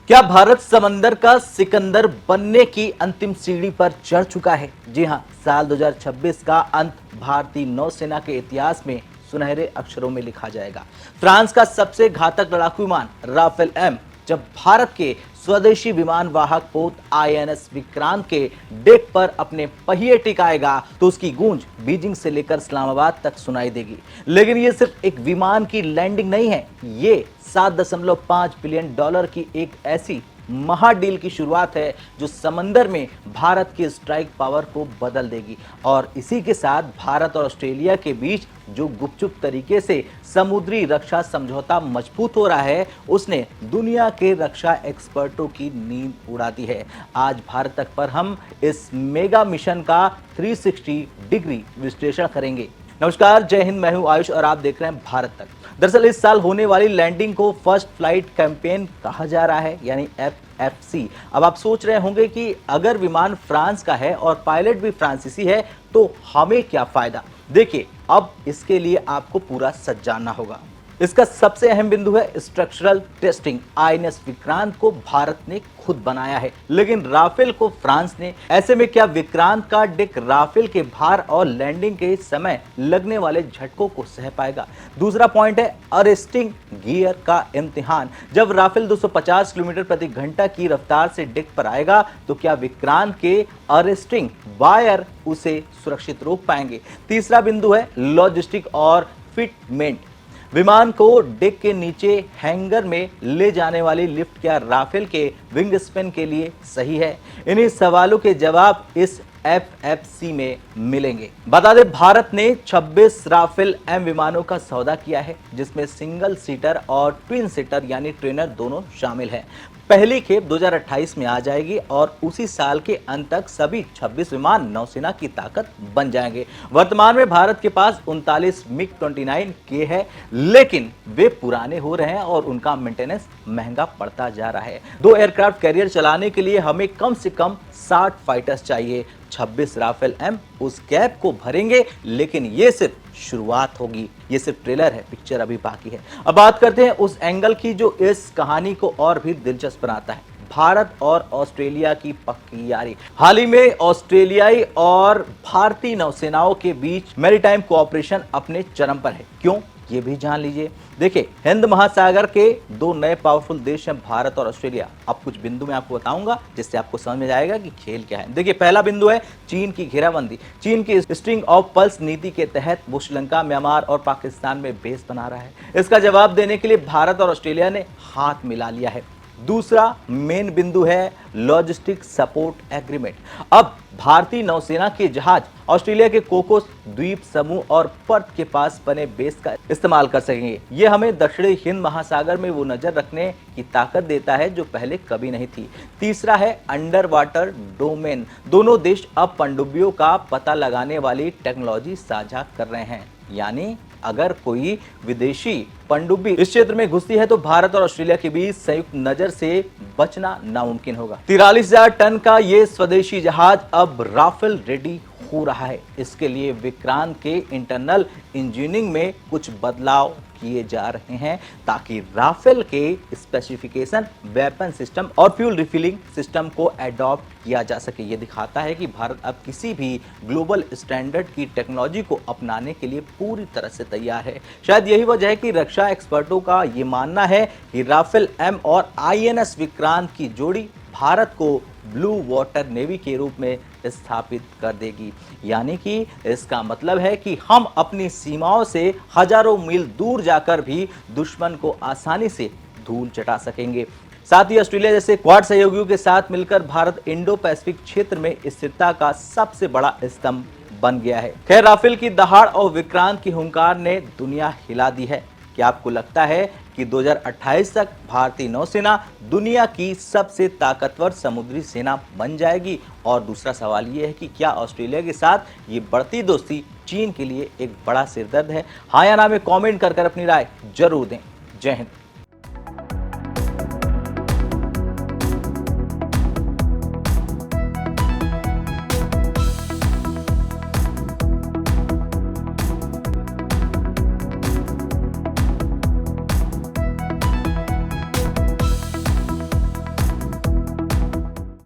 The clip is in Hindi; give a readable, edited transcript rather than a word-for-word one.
क्या भारत समंदर का सिकंदर बनने की अंतिम सीढ़ी पर चढ़ चुका है? जी हां, साल 2026 का अंत भारतीय नौसेना के इतिहास में सुनहरे अक्षरों में लिखा जाएगा। फ्रांस का सबसे घातक लड़ाकू विमान राफेल एम जब भारत के स्वदेशी विमान वाहक पोत आईएनएस विक्रांत के डेक पर अपने पहिए टिकाएगा तो उसकी गूंज बीजिंग से लेकर इस्लामाबाद तक सुनाई देगी। लेकिन ये सिर्फ एक विमान की लैंडिंग नहीं है, ये 7.5 बिलियन डॉलर की एक ऐसी महाडील की शुरुआत है जो समंदर में भारत की स्ट्राइक पावर को बदल देगी। और इसी के साथ भारत और ऑस्ट्रेलिया के बीच जो गुपचुप तरीके से समुद्री रक्षा समझौता मजबूत हो रहा है, उसने दुनिया के रक्षा एक्सपर्टों की नींद उड़ा दी है। आज भारत तक पर हम इस मेगा मिशन का 360 डिग्री विश्लेषण करेंगे। नमस्कार, जय हिंद, मैं हूं आयुष और आप देख रहे हैं भारत तक। दरअसल इस साल होने वाली लैंडिंग को फर्स्ट फ्लाइट कैंपेन कहा जा रहा है, यानी FFC। अब आप सोच रहे होंगे कि अगर विमान फ्रांस का है और पायलट भी फ्रांसीसी है तो हमें क्या फायदा। देखिए, अब इसके लिए आपको पूरा सच जानना होगा। इसका सबसे अहम बिंदु है स्ट्रक्चरल टेस्टिंग। आईएनएस विक्रांत को भारत ने खुद बनाया है, लेकिन राफेल को फ्रांस ने। ऐसे में क्या विक्रांत का डेक राफेल के भार और लैंडिंग के समय लगने वाले झटकों को सह पाएगा? दूसरा पॉइंट है अरेस्टिंग गियर का इम्तिहान। जब राफेल 250 किलोमीटर प्रति घंटा की रफ्तार से डेक पर आएगा तो क्या विक्रांत के अरेस्टिंग वायर उसे सुरक्षित रोक पाएंगे? तीसरा बिंदु है लॉजिस्टिक और फिटमेंट। विमान को डेक के नीचे हैंगर में ले जाने वाली लिफ्ट क्या राफेल के विंग स्पैन के लिए सही है? इन्हीं सवालों के जवाब इस FFC में मिलेंगे। बता दें, भारत ने 26 राफेल एम विमानों का सौदा किया है, जिसमें सिंगल सीटर और ट्विन सीटर यानी ट्रेनर दोनों शामिल हैं। पहली खेप 2028 में आ जाएगी और उसी साल के अंत तक सभी 26 विमान नौसेना की ताकत बन जाएंगे। वर्तमान में भारत के पास 39 MiG-29K है, लेकिन वे पुराने हो रहे हैं और उनका मेंटेनेंस महंगा पड़ता जा रहा है। 2 एयरक्राफ्ट कैरियर चलाने के लिए हमें कम से कम 60 फाइटर्स चाहिए। 26 राफेल एम उस गैप को भरेंगे, लेकिन ये सिर्फ शुरुआत होगी। ये सिर्फ ट्रेलर है, पिक्चर अभी बाकी है। अब बात करते हैं उस एंगल की जो इस कहानी को और भी दिलचस्प बनाता है, भारत और ऑस्ट्रेलिया की पक्की यारी। हाल ही में ऑस्ट्रेलियाई और भारतीय नौसेनाओं के बीच मैरीटाइम कोऑपरेशन अपने चरम पर है। क्यों, ये भी जान लीजिए। देखिए, हिंद महासागर के 2 नए पावरफुल देश हैं, भारत और ऑस्ट्रेलिया। अब कुछ बिंदु मैं आपको बताऊंगा जिससे आपको समझ में आएगा कि खेल क्या है। देखिए, पहला बिंदु है चीन की घेराबंदी। चीन की स्ट्रिंग ऑफ पल्स नीति के तहत वो श्रीलंका, म्यांमार और पाकिस्तान में बेस बना रहा है। इसका जवाब देने के लिए भारत और ऑस्ट्रेलिया ने हाथ मिला लिया है। दूसरा मेन बिंदु है लॉजिस्टिक सपोर्ट एग्रीमेंट। अब भारतीय नौसेना के जहाज ऑस्ट्रेलिया के कोकोस द्वीप समूह और पर्थ के पास बने बेस का इस्तेमाल कर सकेंगे। यह हमें दक्षिणी हिंद महासागर में वो नजर रखने की ताकत देता है जो पहले कभी नहीं थी। तीसरा है अंडर वाटर डोमेन। दोनों देश अब पनडुब्बियों का पता लगाने वाली टेक्नोलॉजी साझा कर रहे हैं, यानी अगर कोई विदेशी पनडुब्बी इस क्षेत्र में घुसती है तो भारत और ऑस्ट्रेलिया के बीच संयुक्त नजर से बचना नामुमकिन होगा। 43,000 टन का ये स्वदेशी जहाज अब राफेल रेडी हो रहा है। इसके लिए विक्रांत के इंटरनल इंजीनियरिंग में कुछ बदलाव किए जा रहे हैं ताकि राफेल के स्पेसिफिकेशन, वेपन सिस्टम और फ्यूल रिफिलिंग सिस्टम को अडॉप्ट किया जा सके। ये दिखाता है कि भारत अब किसी भी ग्लोबल स्टैंडर्ड की टेक्नोलॉजी को अपनाने के लिए पूरी तरह से तैयार है। शायद यही वजह है कि रक्षा एक्सपर्टों का ये मानना है कि राफेल एम और आईएनएस विक्रांत की जोड़ी भारत को ब्लू वाटर नेवी के रूप में स्थापित कर देगी। यानी कि इसका मतलब है कि हम अपनी सीमाओं से हजारों मील दूर जाकर भी दुश्मन को आसानी से धूल चटा सकेंगे। साथ ही ऑस्ट्रेलिया जैसे क्वाड सहयोगियों के साथ मिलकर भारत इंडो पैसिफिक क्षेत्र में स्थिरता का सबसे बड़ा स्तंभ बन गया है। खैर, राफेल की दहाड़ और विक्रांत की हुंकार ने दुनिया हिला दी है। क्या आपको लगता है कि 2028 तक भारतीय नौसेना दुनिया की सबसे ताकतवर समुद्री सेना बन जाएगी? और दूसरा सवाल ये है कि क्या ऑस्ट्रेलिया के साथ ये बढ़ती दोस्ती चीन के लिए एक बड़ा सिरदर्द है? हाँ या ना में कमेंट कर अपनी राय जरूर दें। जय हिंद।